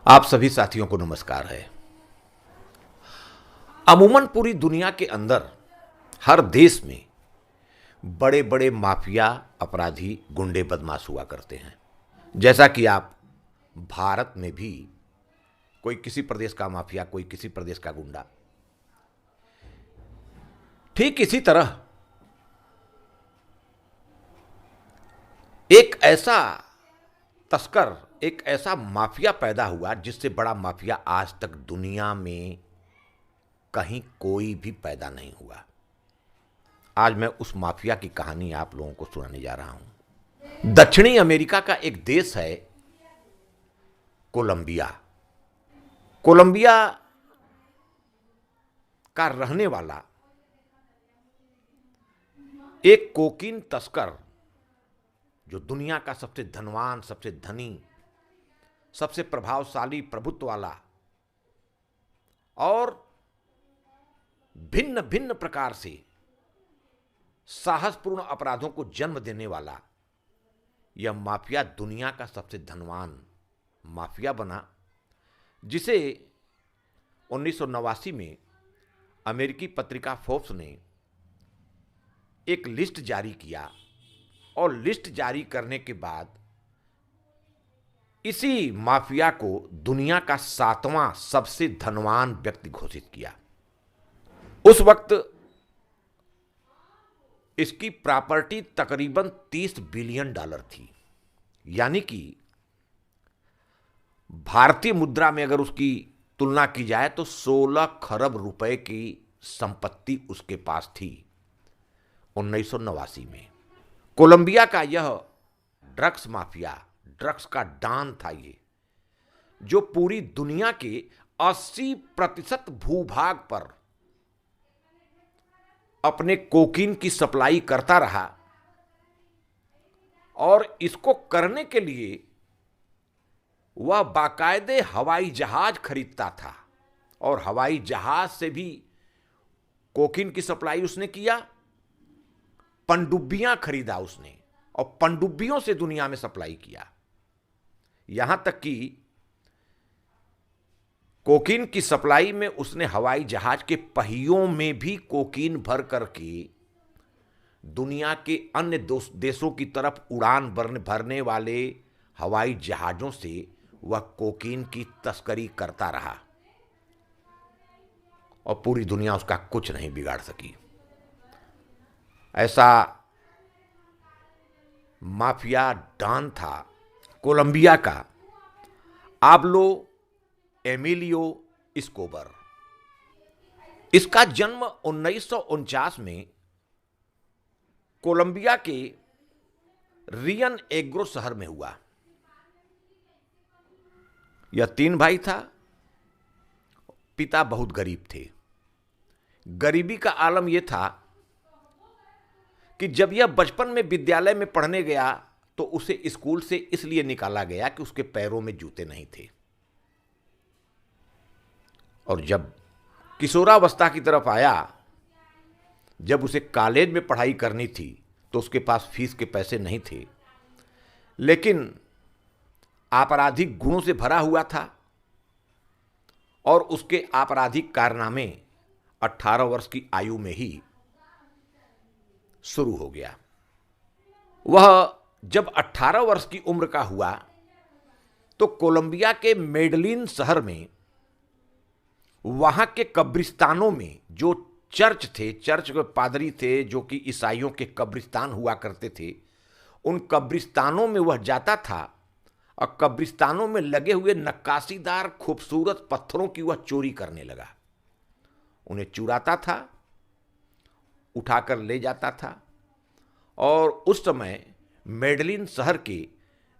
आप सभी साथियों को नमस्कार है। अमूमन पूरी दुनिया के अंदर हर देश में बड़े बड़े माफिया अपराधी गुंडे बदमाश हुआ करते हैं। जैसा कि आप भारत में भी कोई किसी प्रदेश का माफिया, कोई किसी प्रदेश का गुंडा, ठीक इसी तरह एक ऐसा तस्कर, एक ऐसा माफिया पैदा हुआ जिससे बड़ा माफिया आज तक दुनिया में कहीं कोई भी पैदा नहीं हुआ। आज मैं उस माफिया की कहानी आप लोगों को सुनाने जा रहा हूं। दक्षिणी अमेरिका का एक देश है कोलंबिया। कोलंबिया का रहने वाला एक कोकीन तस्कर, जो दुनिया का सबसे धनवान, सबसे धनी, सबसे प्रभावशाली, प्रभुत्व वाला और भिन्न भिन्न प्रकार से साहसपूर्ण अपराधों को जन्म देने वाला यह माफिया दुनिया का सबसे धनवान माफिया बना, जिसे 1989 में अमेरिकी पत्रिका फोर्ब्स ने एक लिस्ट जारी किया और लिस्ट जारी करने के बाद इसी माफिया को दुनिया का 7वां सबसे धनवान व्यक्ति घोषित किया। उस वक्त इसकी प्रॉपर्टी तकरीबन $30 बिलियन थी, यानी कि भारतीय मुद्रा में अगर उसकी तुलना की जाए तो 16 खरब रुपए की संपत्ति उसके पास थी 1989 में। कोलंबिया का यह ड्रग्स माफिया, ड्रग्स का डॉन था ये, जो पूरी दुनिया के 80% भूभाग पर अपने कोकीन की सप्लाई करता रहा और इसको करने के लिए वह बाकायदे हवाई जहाज खरीदता था और हवाई जहाज से भी कोकीन की सप्लाई उसने किया। पनडुब्बियां खरीदा उसने और पनडुब्बियों से दुनिया में सप्लाई किया। यहां तक कि कोकीन की सप्लाई में उसने हवाई जहाज के पहियों में भी कोकीन भर करके दुनिया के अन्य देशों की तरफ उड़ान भरने वाले हवाई जहाजों से वह कोकीन की तस्करी करता रहा और पूरी दुनिया उसका कुछ नहीं बिगाड़ सकी। ऐसा माफिया डॉन था कोलंबिया का पाब्लो एमिलियो एस्कोबर। इसका जन्म 1949 में कोलंबिया के रियन एग्रो शहर में हुआ। यह 3 भाई था। पिता बहुत गरीब थे। गरीबी का आलम यह था कि जब यह बचपन में विद्यालय में पढ़ने गया तो उसे स्कूल से इसलिए निकाला गया कि उसके पैरों में जूते नहीं थे, और जब किशोरावस्था की तरफ आया, जब उसे कॉलेज में पढ़ाई करनी थी तो उसके पास फीस के पैसे नहीं थे, लेकिन आपराधिक गुणों से भरा हुआ था और उसके आपराधिक कारनामे 18 वर्ष की आयु में ही शुरू हो गया। वह जब 18 वर्ष की उम्र का हुआ तो कोलंबिया के मेडलिन शहर में वहां के कब्रिस्तानों में जो चर्च थे, चर्च के पादरी थे जो कि ईसाइयों के कब्रिस्तान हुआ करते थे, उन कब्रिस्तानों में वह जाता था और कब्रिस्तानों में लगे हुए नक्काशीदार खूबसूरत पत्थरों की वह चोरी करने लगा। उन्हें चुराता था, उठाकर ले जाता था, और उस समय मेडलिन शहर के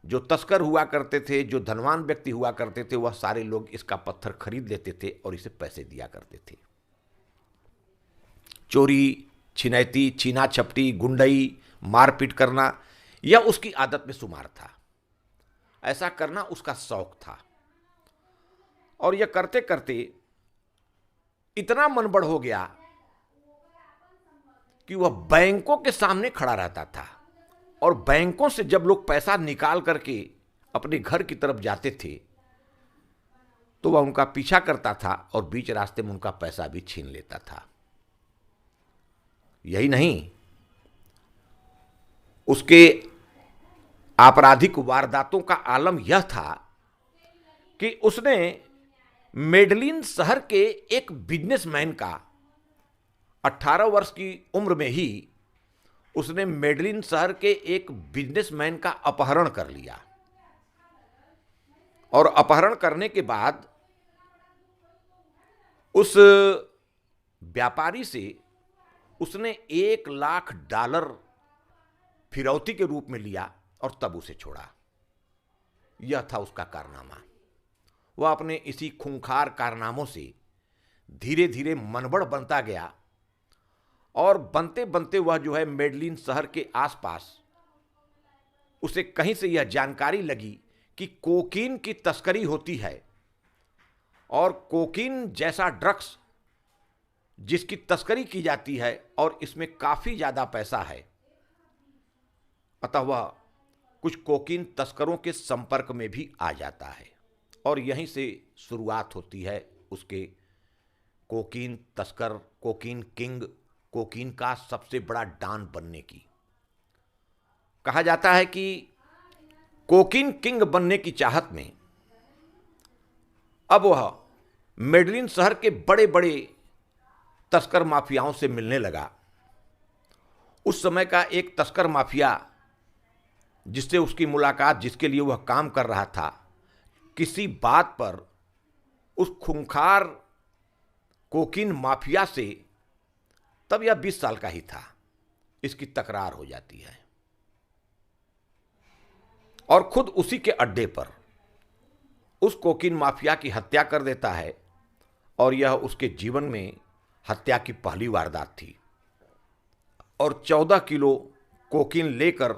जो तस्कर हुआ करते थे, जो धनवान व्यक्ति हुआ करते थे, वह सारे लोग इसका पत्थर खरीद लेते थे और इसे पैसे दिया करते थे। चोरी, छिनैती, छीना छपटी, गुंडई, मारपीट करना, यह उसकी आदत में शुमार था। ऐसा करना उसका शौक था और यह करते करते इतना मनबड़ हो गया कि वह बैंकों के सामने खड़ा रहता था और बैंकों से जब लोग पैसा निकाल करके अपने घर की तरफ जाते थे तो वह उनका पीछा करता था और बीच रास्ते में उनका पैसा भी छीन लेता था। यही नहीं, उसके आपराधिक वारदातों का आलम यह था कि उसने मेडलिन शहर के एक बिजनेसमैन का 18 वर्ष की उम्र में ही उसने मेडलिन शहर के एक बिजनेसमैन का अपहरण कर लिया और अपहरण करने के बाद उस व्यापारी से उसने $1,00,000 फिरौती के रूप में लिया और तब उसे छोड़ा। यह था उसका कारनामा। वह अपने इसी खूंखार कारनामों से धीरे धीरे मनबड़ बनता गया और बनते बनते वह जो है मेडलिन शहर के आसपास उसे कहीं से यह जानकारी लगी कि कोकीन की तस्करी होती है और कोकीन जैसा ड्रग्स जिसकी तस्करी की जाती है और इसमें काफी ज्यादा पैसा है। अतः वह कुछ कोकीन तस्करों के संपर्क में भी आ जाता है और यहीं से शुरुआत होती है उसके कोकीन तस्कर, कोकीन किंग, कोकीन का सबसे बड़ा डॉन बनने की। कहा जाता है कि कोकीन किंग बनने की चाहत में अब वह मेडलिन शहर के बड़े बड़े तस्कर माफियाओं से मिलने लगा। उस समय का एक तस्कर माफिया जिससे उसकी मुलाकात, जिसके लिए वह काम कर रहा था, किसी बात पर उस खूंखार कोकीन माफिया से, तब यह 20 साल का ही था, इसकी तकरार हो जाती है और खुद उसी के अड्डे पर उस कोकीन माफिया की हत्या कर देता है और यह उसके जीवन में हत्या की पहली वारदात थी। और 14 किलो कोकीन लेकर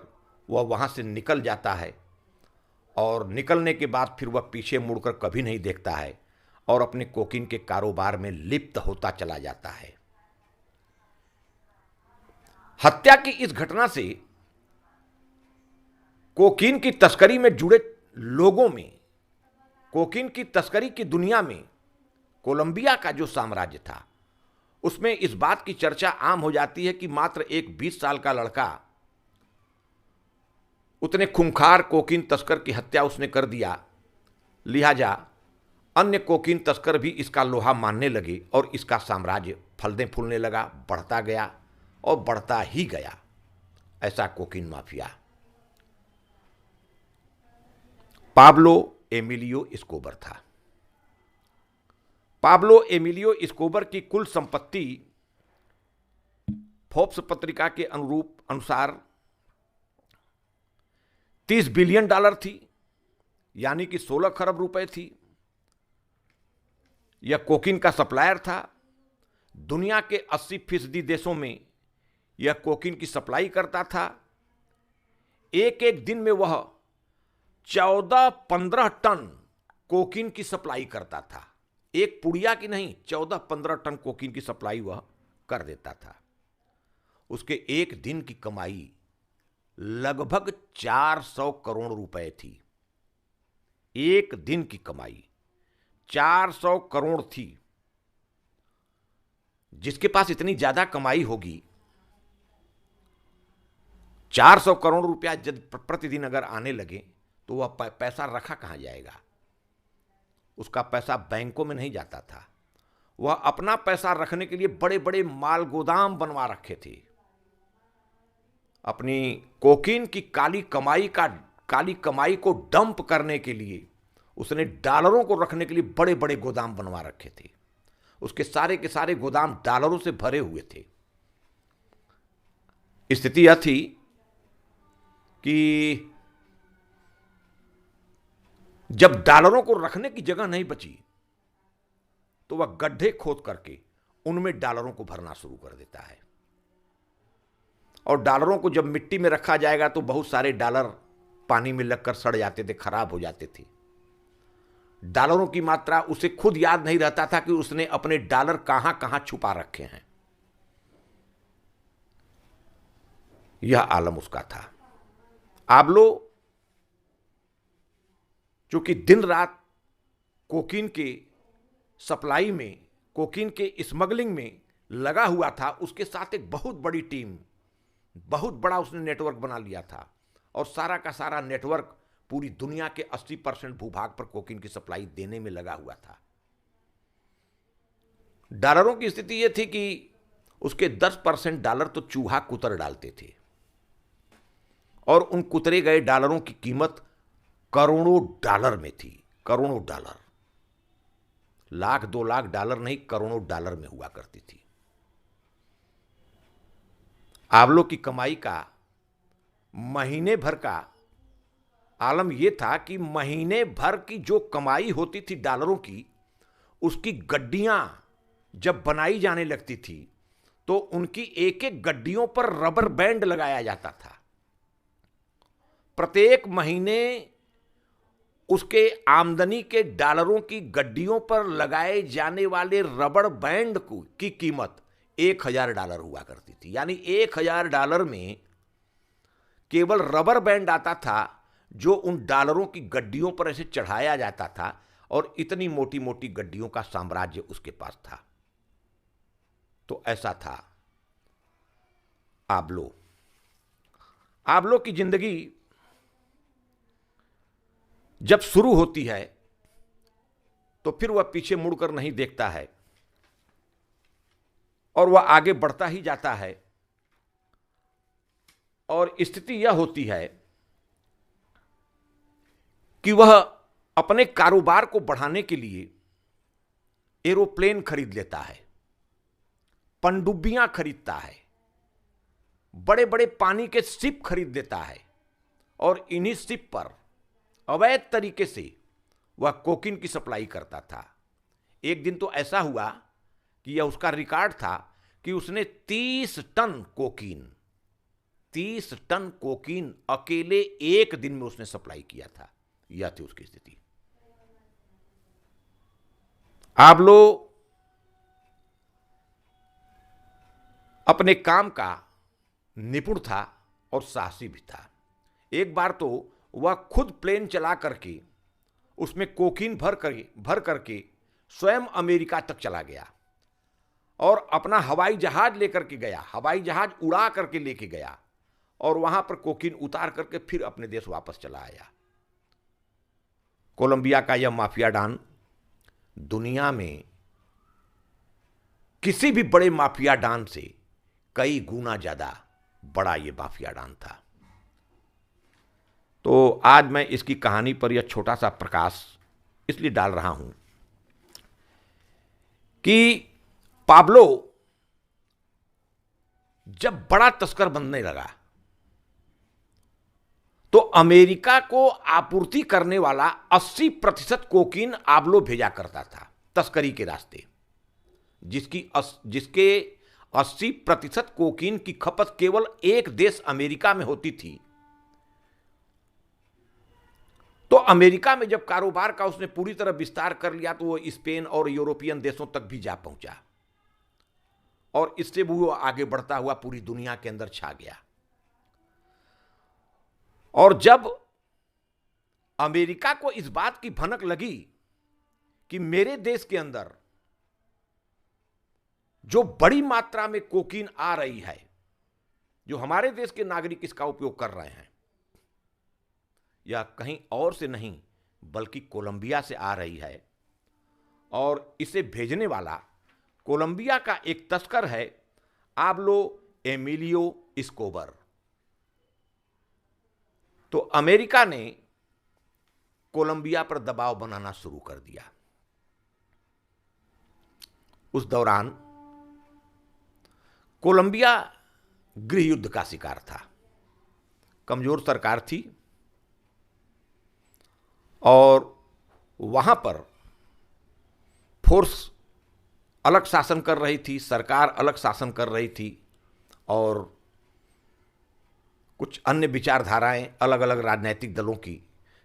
वह वहां से निकल जाता है और निकलने के बाद फिर वह पीछे मुड़कर कभी नहीं देखता है और अपने कोकीन के कारोबार में लिप्त होता चला जाता है। हत्या की इस घटना से कोकीन की तस्करी में जुड़े लोगों में, कोकीन की तस्करी की दुनिया में कोलंबिया का जो साम्राज्य था उसमें इस बात की चर्चा आम हो जाती है कि मात्र एक 20 साल का लड़का उतने खूंखार कोकीन तस्कर की हत्या उसने कर दिया, लिहाजा अन्य कोकीन तस्कर भी इसका लोहा मानने लगे और इसका साम्राज्य फलने फूलने लगा, बढ़ता गया और बढ़ता ही गया। ऐसा कोकीन माफिया पाब्लो एमिलियो एस्कोबर था। पाब्लो एमिलियो एस्कोबर की कुल संपत्ति फोर्ब्स पत्रिका के अनुसार $30 बिलियन थी, यानी कि 16 खरब रुपए थी। यह कोकीन का सप्लायर था। दुनिया के 80% देशों में यह कोकीन की सप्लाई करता था। एक एक दिन में वह 14-15 टन कोकीन की सप्लाई करता था। एक पुड़िया की नहीं, 14-15 टन कोकीन की सप्लाई वह कर देता था। उसके एक दिन की कमाई लगभग 400 करोड़ रुपए थी। एक दिन की कमाई 400 करोड़ थी। जिसके पास इतनी ज्यादा कमाई होगी, 400 करोड़ रुपया जब प्रतिदिन अगर आने लगे तो वह पैसा रखा कहां जाएगा? उसका पैसा बैंकों में नहीं जाता था। वह अपना पैसा रखने के लिए बड़े बड़े माल गोदाम बनवा रखे थे। अपनी कोकीन की काली कमाई को डंप करने के लिए उसने डॉलरों को रखने के लिए बड़े बड़े गोदाम बनवा रखे थे। उसके सारे के सारे गोदाम डॉलरों से भरे हुए थे। स्थिति यह थी कि जब डॉलरों को रखने की जगह नहीं बची तो वह गड्ढे खोद करके उनमें डॉलरों को भरना शुरू कर देता है। और डॉलरों को जब मिट्टी में रखा जाएगा तो बहुत सारे डॉलर पानी में लगकर सड़ जाते थे, खराब हो जाते थे। डॉलरों की मात्रा उसे खुद याद नहीं रहता था कि उसने अपने डॉलर कहां कहां छुपा रखे हैं। यह आलम उसका था। पाब्लो चूंकि दिन रात कोकीन के सप्लाई में, कोकीन के स्मगलिंग में लगा हुआ था, उसके साथ एक बहुत बड़ी टीम, बहुत बड़ा उसने नेटवर्क बना लिया था और सारा का सारा नेटवर्क पूरी दुनिया के 80% भूभाग पर कोकीन की सप्लाई देने में लगा हुआ था। डॉलरों की स्थिति यह थी कि उसके 10% डॉलर तो चूहा कुतर डालते थे और उन कुतरे गए डॉलरों की कीमत करोड़ों डॉलर में थी। करोड़ों डॉलर, लाख 2 लाख डॉलर नहीं, करोड़ों डॉलर में हुआ करती थी। आबलो की कमाई का महीने भर का आलम यह था कि महीने भर की जो कमाई होती थी डॉलरों की, उसकी गड्डियां जब बनाई जाने लगती थी तो उनकी एक एक गड्डियों पर रबर बैंड लगाया जाता था। प्रत्येक महीने उसके आमदनी के डॉलरों की गड्डियों पर लगाए जाने वाले रबर बैंड की कीमत $1000 हुआ करती थी। यानी $1000 में केवल रबर बैंड आता था जो उन डॉलरों की गड्डियों पर ऐसे चढ़ाया जाता था और इतनी मोटी मोटी गड्डियों का साम्राज्य उसके पास था। तो ऐसा था आबलो। आबलो की जिंदगी जब शुरू होती है तो फिर वह पीछे मुड़कर नहीं देखता है और वह आगे बढ़ता ही जाता है। और स्थिति यह होती है कि वह अपने कारोबार को बढ़ाने के लिए एरोप्लेन खरीद लेता है, पनडुब्बियां खरीदता है, बड़े बड़े पानी के शिप खरीद लेता है और इन्हीं शिप पर अवैध तरीके से वह कोकीन की सप्लाई करता था। एक दिन तो ऐसा हुआ कि यह उसका रिकॉर्ड था कि उसने 30 टन कोकीन अकेले एक दिन में उसने सप्लाई किया था। यह थी उसकी स्थिति। आबलो अपने काम का निपुण था और साहसी भी था। एक बार तो वह खुद प्लेन चला करके उसमें कोकीन भर करके स्वयं अमेरिका तक चला गया और अपना हवाई जहाज लेकर के गया, हवाई जहाज उड़ा करके लेके गया और वहां पर कोकीन उतार करके फिर अपने देश वापस चला आया। कोलंबिया का यह माफिया डॉन दुनिया में किसी भी बड़े माफिया डॉन से कई गुना ज्यादा बड़ा यह माफिया डॉन था। तो आज मैं इसकी कहानी पर यह छोटा सा प्रकाश इसलिए डाल रहा हूं कि पाब्लो जब बड़ा तस्कर बनने लगा तो अमेरिका को आपूर्ति करने वाला 80% कोकीन आबलो भेजा करता था तस्करी के रास्ते, जिसके 80% कोकीन की खपत केवल एक देश अमेरिका में होती थी। तो अमेरिका में जब कारोबार का उसने पूरी तरह विस्तार कर लिया तो वो स्पेन और यूरोपियन देशों तक भी जा पहुंचा और इससे भी वो आगे बढ़ता हुआ पूरी दुनिया के अंदर छा गया। और जब अमेरिका को इस बात की भनक लगी कि मेरे देश के अंदर जो बड़ी मात्रा में कोकीन आ रही है, जो हमारे देश के नागरिक इसका उपयोग कर रहे हैं, यह कहीं और से नहीं बल्कि कोलंबिया से आ रही है और इसे भेजने वाला कोलंबिया का एक तस्कर है, आबलो एमिलियो एस्कोबर। तो अमेरिका ने कोलंबिया पर दबाव बनाना शुरू कर दिया। उस दौरान कोलंबिया गृह युद्ध का शिकार था, कमजोर सरकार थी और वहां पर फोर्स अलग शासन कर रही थी, सरकार अलग शासन कर रही थी और कुछ अन्य विचारधाराएं अलग अलग राजनीतिक दलों की,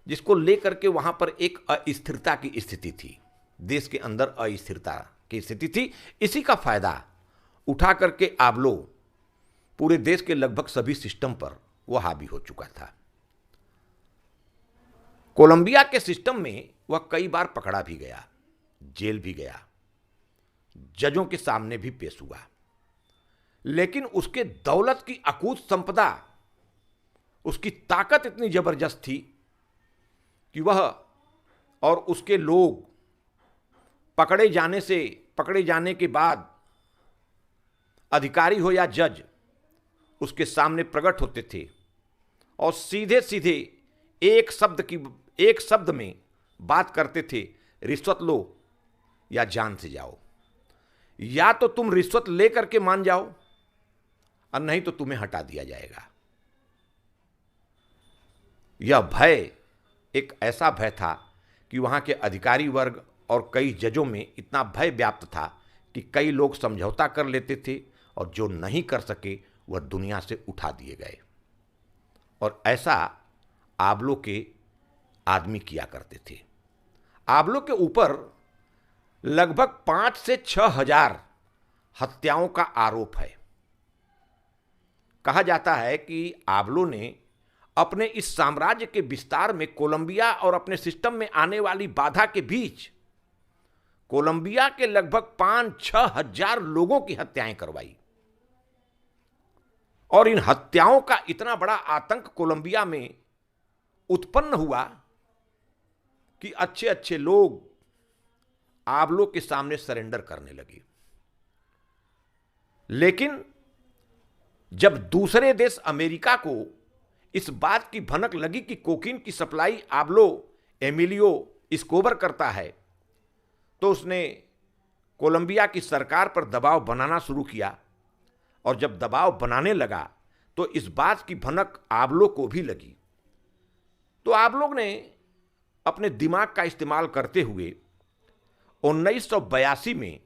जिसको लेकर के वहां पर एक अस्थिरता की स्थिति थी, देश के अंदर अस्थिरता की स्थिति थी। इसी का फायदा उठा करके आबलो पूरे देश के लगभग सभी सिस्टम पर वो हावी हो चुका था। कोलंबिया के सिस्टम में वह कई बार पकड़ा भी गया, जेल भी गया, जजों के सामने भी पेश हुआ, लेकिन उसके दौलत की अकूत संपदा, उसकी ताकत इतनी जबरदस्त थी कि वह और उसके लोग पकड़े जाने के बाद अधिकारी हो या जज उसके सामने प्रकट होते थे और सीधे सीधे एक शब्द में बात करते थे, रिश्वत लो या जान से जाओ। या तो तुम रिश्वत लेकर के मान जाओ और नहीं तो तुम्हें हटा दिया जाएगा। यह भय एक ऐसा भय था कि वहां के अधिकारी वर्ग और कई जजों में इतना भय व्याप्त था कि कई लोग समझौता कर लेते थे और जो नहीं कर सके वह दुनिया से उठा दिए गए। और ऐसा आबलो के आदमी किया करते थे। आबलो के ऊपर लगभग 5 से 6 हजार हत्याओं का आरोप है। कहा जाता है कि आबलो ने अपने इस साम्राज्य के विस्तार में कोलंबिया और अपने सिस्टम में आने वाली बाधा के बीच कोलंबिया के लगभग 5-6 हजार लोगों की हत्याएं करवाई। और इन हत्याओं का इतना बड़ा आतंक कोलंबिया में उत्पन्न हुआ कि अच्छे अच्छे लोग आबलो के सामने सरेंडर करने लगे। लेकिन जब दूसरे देश अमेरिका को इस बात की भनक लगी कि कोकीन की सप्लाई आबलो एमिलियो एस्कोबर करता है, तो उसने कोलंबिया की सरकार पर दबाव बनाना शुरू किया। और जब दबाव बनाने लगा तो इस बात की भनक आबलो को भी लगी। तो आबलो ने अपने दिमाग का इस्तेमाल करते हुए 1982 में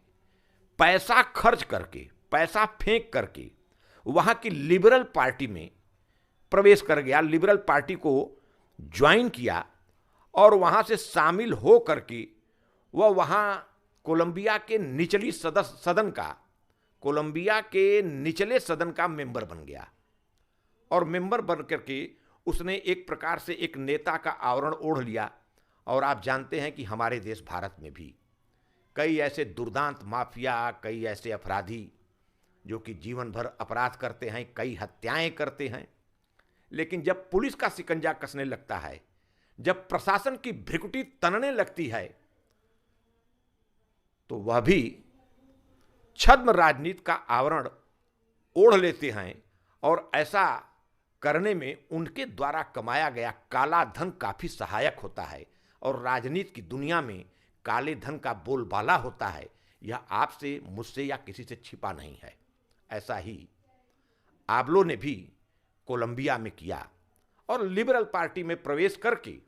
पैसा खर्च करके, पैसा फेंक करके वहां की लिबरल पार्टी में प्रवेश कर गया, लिबरल पार्टी को ज्वाइन किया और वहां से शामिल हो करके वह वहां कोलंबिया के निचले सदन का मेंबर बन गया। और मेंबर बन करके उसने एक प्रकार से एक नेता का आवरण ओढ़ लिया। और आप जानते हैं कि हमारे देश भारत में भी कई ऐसे दुर्दांत माफिया, कई ऐसे अपराधी जो कि जीवन भर अपराध करते हैं, कई हत्याएं करते हैं, लेकिन जब पुलिस का शिकंजा कसने लगता है, जब प्रशासन की भ्रिकुटी तनने लगती है, तो वह भी छद्म राजनीति का आवरण ओढ़ लेते हैं। और ऐसा करने में उनके द्वारा कमाया गया काला धन काफी सहायक होता है। और राजनीति की दुनिया में काले धन का बोलबाला होता है, यह आपसे, मुझसे या किसी से छिपा नहीं है। ऐसा ही आबलो ने भी कोलंबिया में किया और लिबरल पार्टी में प्रवेश करके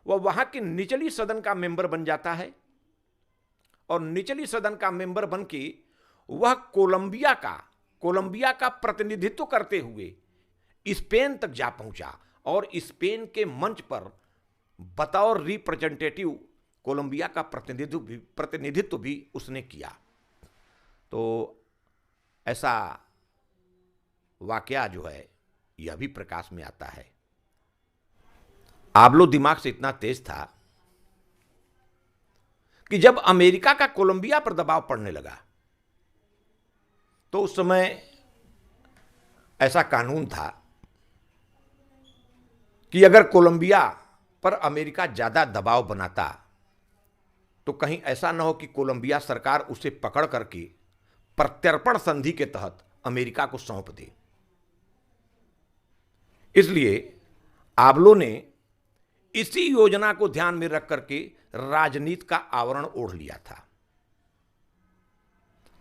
वह वहां के निचली सदन का मेंबर बन जाता है। और निचली सदन का मेंबर बन के वह कोलंबिया का प्रतिनिधित्व करते हुए स्पेन तक जा पहुंचा और स्पेन के मंच पर बतौर रिप्रेजेंटेटिव कोलंबिया का प्रतिनिधित्व भी उसने किया। तो ऐसा वाकया जो है यह भी प्रकाश में आता है। आबलो दिमाग से इतना तेज था कि जब अमेरिका का कोलंबिया पर दबाव पड़ने लगा तो उस समय ऐसा कानून था कि अगर कोलंबिया पर अमेरिका ज्यादा दबाव बनाता तो कहीं ऐसा न हो कि कोलंबिया सरकार उसे पकड़ करके प्रत्यर्पण संधि के तहत अमेरिका को सौंप दे। इसलिए आबलो ने इसी योजना को ध्यान में रख करके राजनीति का आवरण ओढ़ लिया था।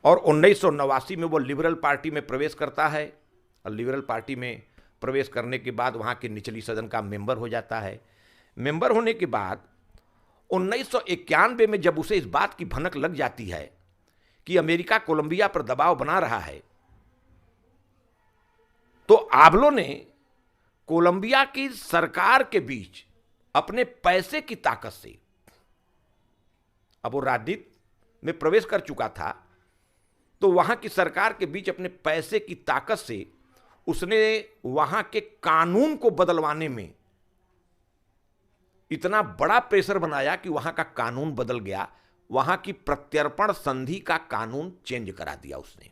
और 1989 में वो लिबरल पार्टी में प्रवेश करता है और लिबरल पार्टी में प्रवेश करने के बाद वहां के निचली सदन का मेंबर हो जाता है। मेंबर होने के बाद 1991 में जब उसे इस बात की भनक लग जाती है कि अमेरिका कोलंबिया पर दबाव बना रहा है, तो आबलो ने कोलंबिया की सरकार के बीच अपने पैसे की ताकत से, अब वो राजनीति में प्रवेश कर चुका था, तो वहां की सरकार के बीच अपने पैसे की ताकत से उसने वहां के कानून को बदलवाने में इतना बड़ा प्रेशर बनाया कि वहां का कानून बदल गया, वहां की प्रत्यर्पण संधि का कानून चेंज करा दिया उसने।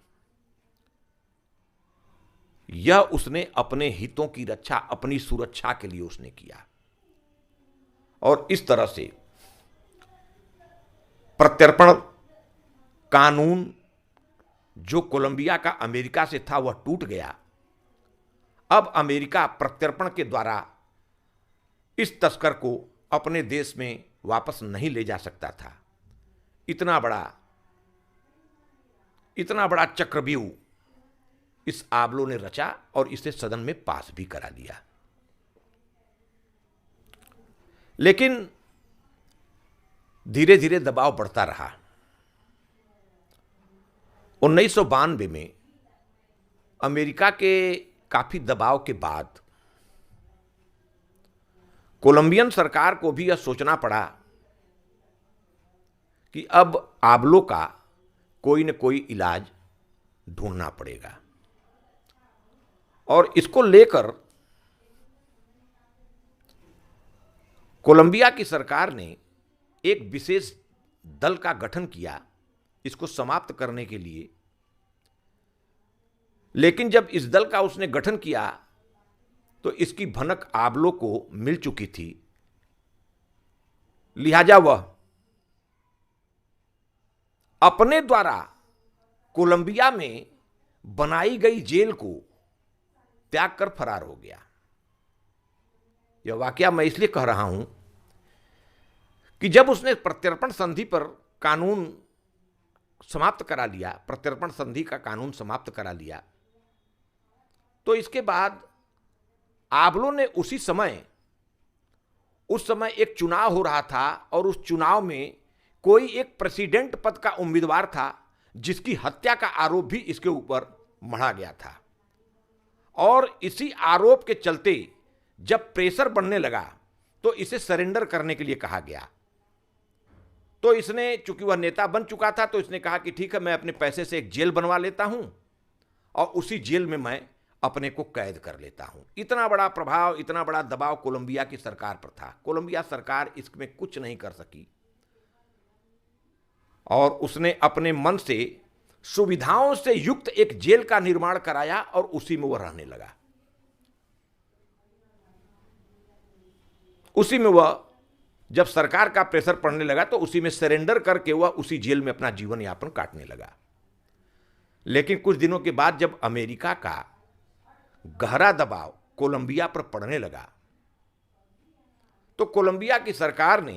यह उसने अपने हितों की रक्षा, अपनी सुरक्षा के लिए उसने किया। और इस तरह से प्रत्यर्पण कानून जो कोलंबिया का अमेरिका से था वह टूट गया। अब अमेरिका प्रत्यर्पण के द्वारा इस तस्कर को अपने देश में वापस नहीं ले जा सकता था। इतना बड़ा चक्रव्यूह इस आबलो ने रचा और इसे सदन में पास भी करा दिया। लेकिन धीरे धीरे दबाव बढ़ता रहा। 1992 में अमेरिका के काफी दबाव के बाद कोलंबियन सरकार को भी यह सोचना पड़ा कि अब आबलो का कोई न कोई इलाज ढूंढना पड़ेगा। और इसको लेकर कोलंबिया की सरकार ने एक विशेष दल का गठन किया इसको समाप्त करने के लिए। लेकिन जब इस दल का उसने गठन किया तो इसकी भनक आबलो को मिल चुकी थी, लिहाजा वह अपने द्वारा कोलंबिया में बनाई गई जेल को त्याग कर फरार हो गया। यह वाकया मैं इसलिए कह रहा हूं कि जब उसने प्रत्यर्पण संधि पर कानून समाप्त करा लिया, प्रत्यर्पण संधि का कानून समाप्त करा लिया, तो इसके बाद आबलो ने उस समय एक चुनाव हो रहा था और उस चुनाव में कोई एक प्रेसिडेंट पद का उम्मीदवार था जिसकी हत्या का आरोप भी इसके ऊपर मढ़ा गया था। और इसी आरोप के चलते जब प्रेशर बढ़ने लगा तो इसे सरेंडर करने के लिए कहा गया। तो इसने, चूंकि वह नेता बन चुका था, तो इसने कहा कि ठीक है, मैं अपने पैसे से एक जेल बनवा लेता हूं और उसी जेल में मैं अपने को कैद कर लेता हूं। इतना बड़ा प्रभाव, इतना बड़ा दबाव कोलंबिया की सरकार पर था। कोलंबिया सरकार इसमें कुछ नहीं कर सकी और उसने अपने मन से सुविधाओं से युक्त एक जेल का निर्माण कराया और उसी में वह रहने लगा। उसी में वह, जब सरकार का प्रेशर पड़ने लगा तो उसी में सरेंडर करके वह उसी जेल में अपना जीवन यापन काटने लगा। लेकिन कुछ दिनों के बाद जब अमेरिका का गहरा दबाव कोलंबिया पर पड़ने लगा तो कोलंबिया की सरकार ने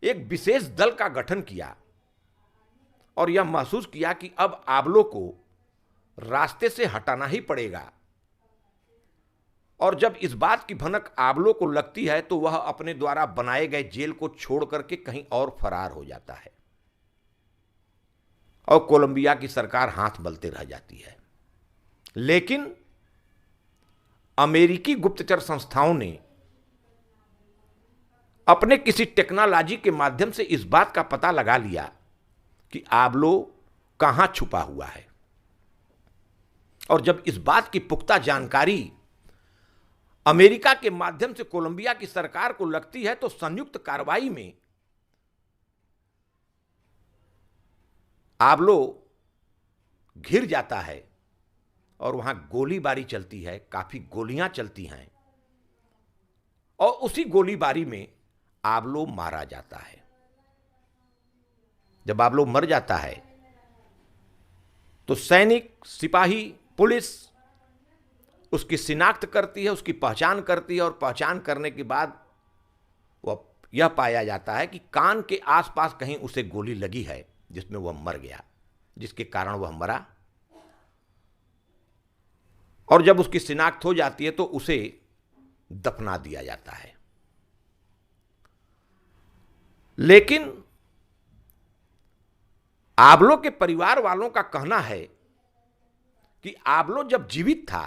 एक विशेष दल का गठन किया और यह महसूस किया कि अब आबलो को रास्ते से हटाना ही पड़ेगा। और जब इस बात की भनक आबलो को लगती है तो वह अपने द्वारा बनाए गए जेल को छोड़ करके कहीं और फरार हो जाता है और कोलंबिया की सरकार हाथ मलते रह जाती है। लेकिन अमेरिकी गुप्तचर संस्थाओं ने अपने किसी टेक्नोलॉजी के माध्यम से इस बात का पता लगा लिया कि आबलो कहां छुपा हुआ है। और जब इस बात की पुख्ता जानकारी अमेरिका के माध्यम से कोलंबिया की सरकार को लगती है तो संयुक्त कार्रवाई में आबलो घिर जाता है और वहां गोलीबारी चलती है, काफी गोलियां चलती हैं और उसी गोलीबारी में आबलो मारा जाता है। जब आबलो मर जाता है तो सैनिक, सिपाही, पुलिस उसकी शिनाख्त करती है, उसकी पहचान करती है और पहचान करने के बाद वह यह पाया जाता है कि कान के आसपास कहीं उसे गोली लगी है जिसमें वह मर गया, जिसके कारण वह मरा। और जब उसकी शिनाख्त हो जाती है तो उसे दफना दिया जाता है। लेकिन आबलो के परिवार वालों का कहना है कि आबलो जब जीवित था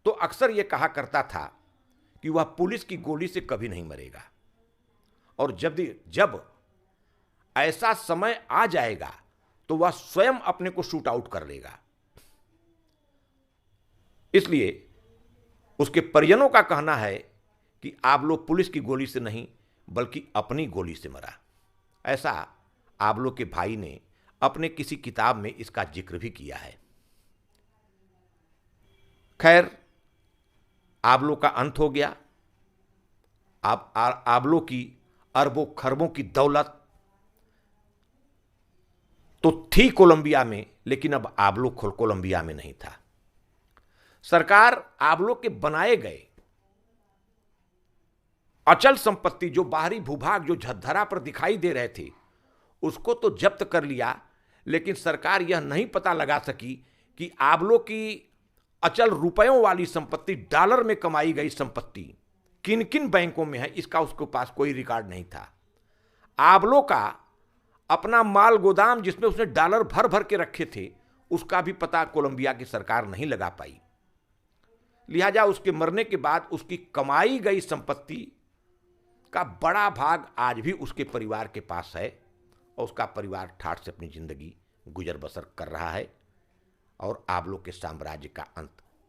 तो अक्सर यह कहा करता था कि वह पुलिस की गोली से कभी नहीं मरेगा और जब ऐसा समय आ जाएगा तो वह स्वयं अपने को शूट आउट कर लेगा। इसलिए उसके परिजनों का कहना है कि आबलो पुलिस की गोली से नहीं बल्कि अपनी गोली से मरा। ऐसा आबलो के भाई ने अपने किसी किताब में इसका जिक्र भी किया है। खैर, आबलो का अंत हो गया। आबलो की अरबों खरबों की दौलत तो थी कोलंबिया में, लेकिन अब आबलो कोलंबिया में नहीं था। सरकार आबलो के बनाए गए अचल संपत्ति, जो बाहरी भूभाग जो झकझरा पर दिखाई दे रहे थे, उसको तो जब्त कर लिया, लेकिन सरकार यह नहीं पता लगा सकी कि आबलो की अचल रुपयों वाली संपत्ति, डॉलर में कमाई गई संपत्ति किन किन बैंकों में है, इसका उसके पास कोई रिकॉर्ड नहीं था। आबलो का अपना माल गोदाम जिसमें उसने डॉलर भर भर के रखे थे, उसका भी पता कोलंबिया की सरकार नहीं लगा पाई। लिहाजा उसके मरने के बाद उसकी कमाई गई संपत्ति का बड़ा भाग आज भी उसके परिवार के पास है और उसका परिवार ठाठ से अपनी जिंदगी गुजर बसर कर रहा है और आबलो के साम्राज्य का अंत